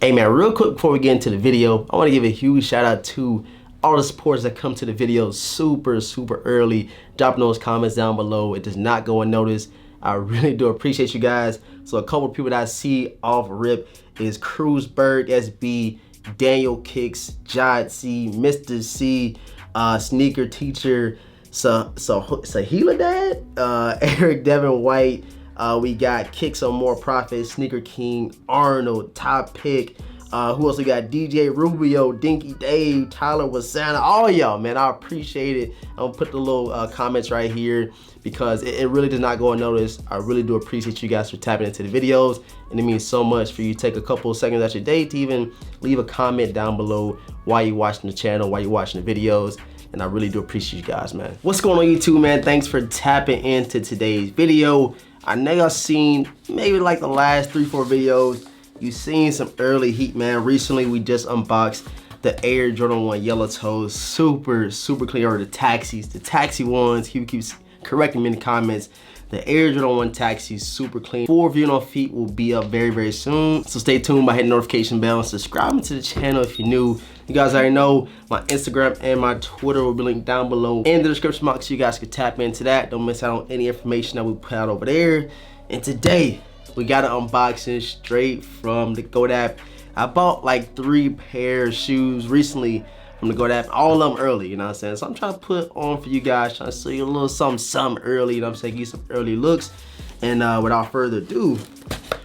Hey man, real quick before we get into the video, I want to give a huge shout out to all the supporters that come to the video super early, dropping those comments down below. It does not go unnoticed. I really do appreciate you guys. So a couple of people that I see off rip is Cruzberg SB, Daniel Kicks, Jod C, Mr. C, Sneaker Teacher, Sahila Dad, Eric Devin White. We got Kicks on More Profit, Sneaker King, Arnold, Top Pick. Who else we got? DJ Rubio, Dinky Dave, Tyler Wasana, all y'all, man. I appreciate it. I'm gonna put the little comments right here because it really does not go unnoticed. I really do appreciate you guys for tapping into the videos, and it means so much for you to take a couple of seconds out your day to even leave a comment down below why you watching the channel, why you watching the videos. And I really do appreciate you guys, man. What's going on YouTube, man? Thanks for tapping into today's video. I know y'all seen maybe like the last 3-4 videos. You seen some early heat, man. Recently, we just unboxed the Air Jordan 1 Yellow Toes. Super clean. Or the taxi ones. He keeps correcting me in the comments. The Air Jordan 1 taxis, super clean. Full review on feet will be up very soon. So stay tuned by hitting the notification bell and subscribing to the channel if you're new. You guys already know my Instagram and my Twitter will be linked down below in the description box so you guys can tap into that. Don't miss out on any information that we put out over there. And today, we got an unboxing straight from the GOAT app. I bought like 3 pairs of shoes recently from the GOAT app, all of them early, you know what I'm saying? So I'm trying to put on for you guys, trying to show you a little something early, you know what I'm saying? Give you some early looks. And without further ado,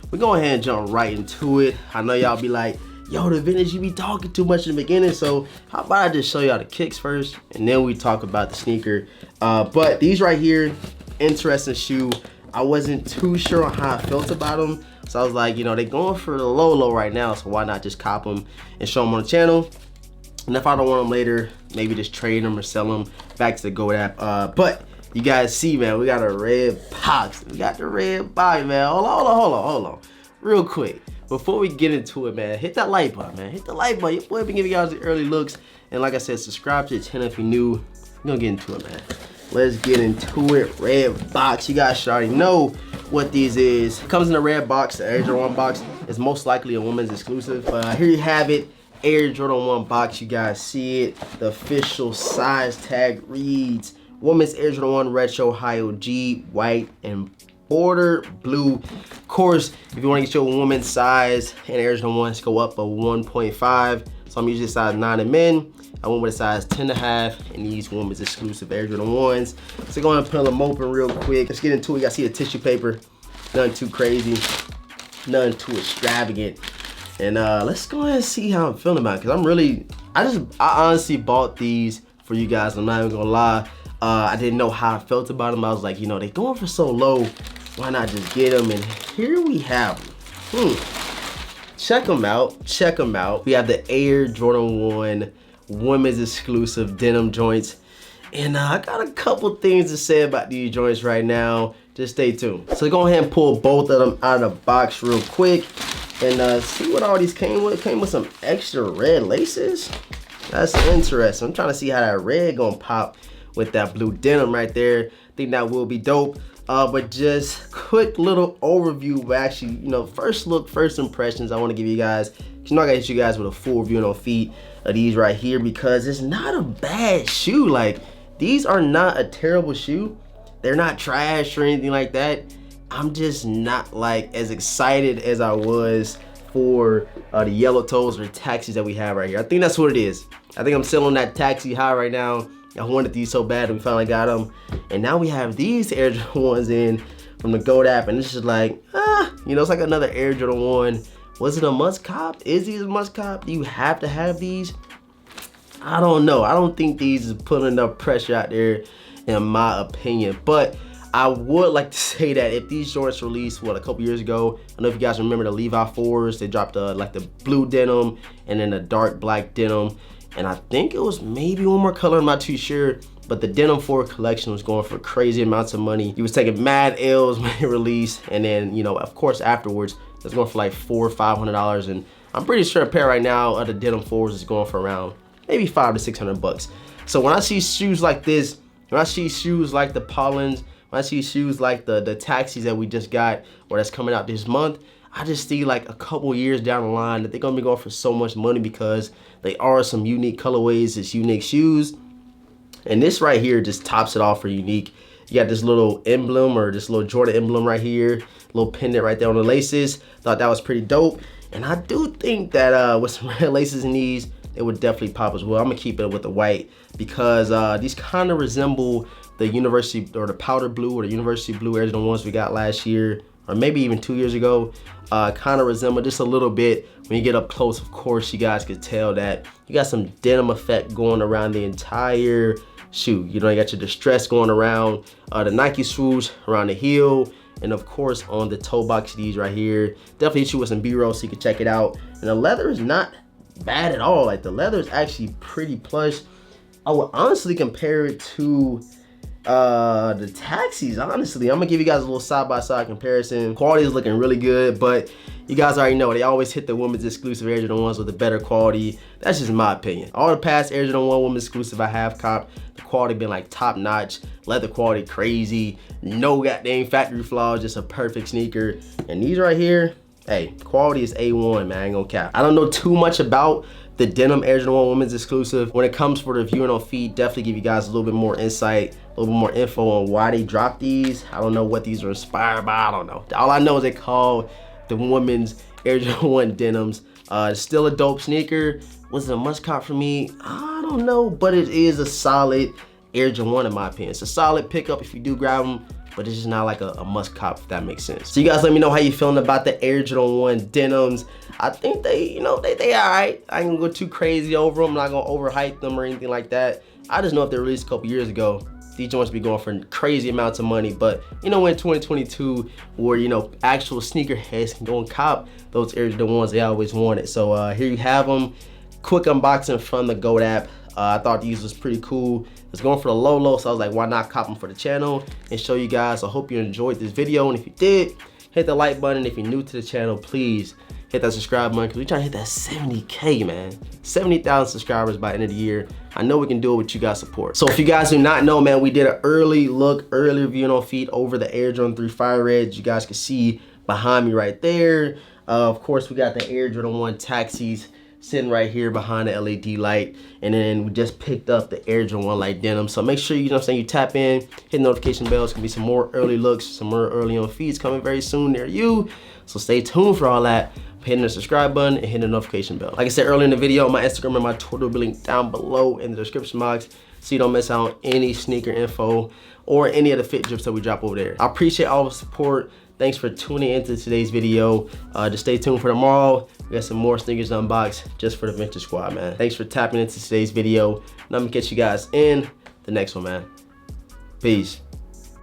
we're going ahead and jump right into it. I know y'all be like, yo, the vintage, you be talking too much in the beginning, so how about I just show y'all the kicks first, and then we talk about the sneaker. But these right here, interesting shoe. I wasn't too sure on how I felt about them, so I was like, you know, they're going for the low right now, so why not just cop them and show them on the channel? And if I don't want them later, maybe just trade them or sell them back to the GOAT app. But you guys see, man, we got a red box. We got the red box, man. Hold on. Real quick, before we get into it, man, hit that like button, man. Hit the like button. Your boy been giving you guys the early looks. And like I said, subscribe to the channel if you're new. We're gonna get into it, man. Let's get into it. Red box. You guys should already know what these is. It comes in a red box. The Air Jordan 1 box is most likely a woman's exclusive. But here you have it. Air Jordan 1 box. You guys see it. The official size tag reads Women's Air Jordan 1 Retro High OG, white and border blue. Of course, if you want to get your woman's size and Air Jordan 1s, go up a 1.5. So I'm using size 9 in men. I went with a size 10.5 and these women's exclusive Air Jordan 1s. So go ahead and peel them open real quick. Let's get into it. You guys see the tissue paper. Nothing too crazy. Nothing too extravagant. And let's go ahead and see how I'm feeling about it. Cause I honestly bought these for you guys. I'm not even gonna lie. I didn't know how I felt about them. I was like, you know, they going for so low. Why not just get them? And here we have them. Check them out. We have the Air Jordan 1 women's exclusive denim joints. And I got a couple things to say about these joints right now. Just stay tuned. So go ahead and pull both of them out of the box real quick. And see what all these came with. It came with some extra red laces. That's interesting. I'm trying to see how that red gonna pop with that blue denim right there. I think that will be dope. But just quick little overview. But actually, you know, first look, first impressions. I want to give you guys. You know, I gotta hit you guys with a full review on feet of these right here because it's not a bad shoe. Like, these are not a terrible shoe. They're not trash or anything like that. I'm just not like as excited as I was for the yellow toes or taxis that we have right here. I think that's what it is. I think I'm still on that taxi high right now. I wanted these so bad and we finally got them. And now we have these Air Jordan 1s in from the GOAT app, and it's just like, you know, it's like another Air Jordan 1. Was it a must cop? Is these a must cop? Do you have to have these? I don't know. I don't think these is putting enough pressure out there in my opinion. But I would like to say that if these shorts released, what, a couple years ago, I don't know if you guys remember the Levi 4s, they dropped like the blue denim and then the dark black denim. And I think it was maybe one more color, I'm not too sure. But the Denim 4 collection was going for crazy amounts of money. He was taking mad L's when it released. And then, you know, of course, afterwards, it was going for like $400 or $500. And I'm pretty sure a pair right now of the Denim 4s is going for around maybe $500 to $600. So when I see shoes like this, when I see shoes like the Pollens, when I see shoes like the taxis that we just got or that's coming out this month, I just see like a couple years down the line that they're gonna be going for so much money because they are some unique colorways, it's unique shoes. And this right here just tops it off for unique. You got this little emblem or this little Jordan emblem right here, little pendant right there on the laces. Thought that was pretty dope. And I do think that with some red laces in these, it would definitely pop as well. I'm gonna keep it with the white because these kind of resemble the university or the powder blue or the university blue Air Jordan 1s we got last year, or maybe even 2 years ago. Kind of resemble just a little bit. When you get up close, of course, you guys could tell that you got some denim effect going around the entire shoe. You know, you got your distress going around the Nike swoosh around the heel, and of course on the toe box these right here. Definitely hit you with some B-roll so you can check it out. And the leather is not bad at all. Like the leather is actually pretty plush. I would honestly compare it to the taxis. Honestly, I'm gonna give you guys a little side-by-side comparison. Quality is looking really good, but you guys already know they always hit the women's exclusive Air Jordan 1s with a better quality. That's just my opinion. All the past Air Jordan 1 women's exclusive I have copped, the quality been like top notch, leather quality crazy, no goddamn factory flaws, just a perfect sneaker. And these right here, hey, quality is A1, man, I ain't gonna cap. I don't know too much about the denim Air Jordan 1 women's exclusive. When it comes for the viewing on feet, definitely give you guys a little bit more insight, a little bit more info on why they dropped these. I don't know what these are inspired by, I don't know. All I know is they call the women's Air Jordan 1 denims. Still a dope sneaker. Was it a must cop for me? I don't know, but it is a solid Air Jordan 1 in my opinion. It's a solid pickup if you do grab them, but it's just not like a must cop, if that makes sense. So you guys let me know how you feeling about the Air Jordan 1 denims. I think they, you know, they all right. I ain't gonna go too crazy over them. I'm not gonna overhype them or anything like that. I just know if they released a couple years ago, these joints be going for crazy amounts of money. But you know, in 2022, where you know actual sneakerheads can go and cop those Air Jordan 1s they always wanted. So here you have them. Quick unboxing from the GOAT app. I thought these was pretty cool. It's going for the low, so I was like, why not cop them for the channel and show you guys. I hope you enjoyed this video, and if you did, hit the like button. If you're new to the channel, please hit that subscribe button because we're trying to hit that 70K, man. 70,000 subscribers by the end of the year. I know we can do it with you guys' support. So if you guys do not know, man, we did an early review on feet over the Air Jordan 3 Fire Reds. You guys can see behind me right there. Of course, we got the Air Jordan 1 taxis sitting right here behind the LED light, and then we just picked up the Air Jordan 1 light denim. So make sure, you know what I'm saying, you tap in, hit notification bells. Gonna be some more early looks, some more early on feeds coming very soon near you. So stay tuned for all that. Hitting the subscribe button and hitting the notification bell. Like I said earlier in the video, my Instagram and my Twitter will be linked down below in the description box so you don't miss out on any sneaker info or any of the fit drips that we drop over there. I appreciate all the support. Thanks for tuning into today's video. Just stay tuned for tomorrow. We got some more sneakers to unbox just for the Vintage Squad, man. Thanks for tapping into today's video. And I'm gonna catch you guys in the next one, man. Peace.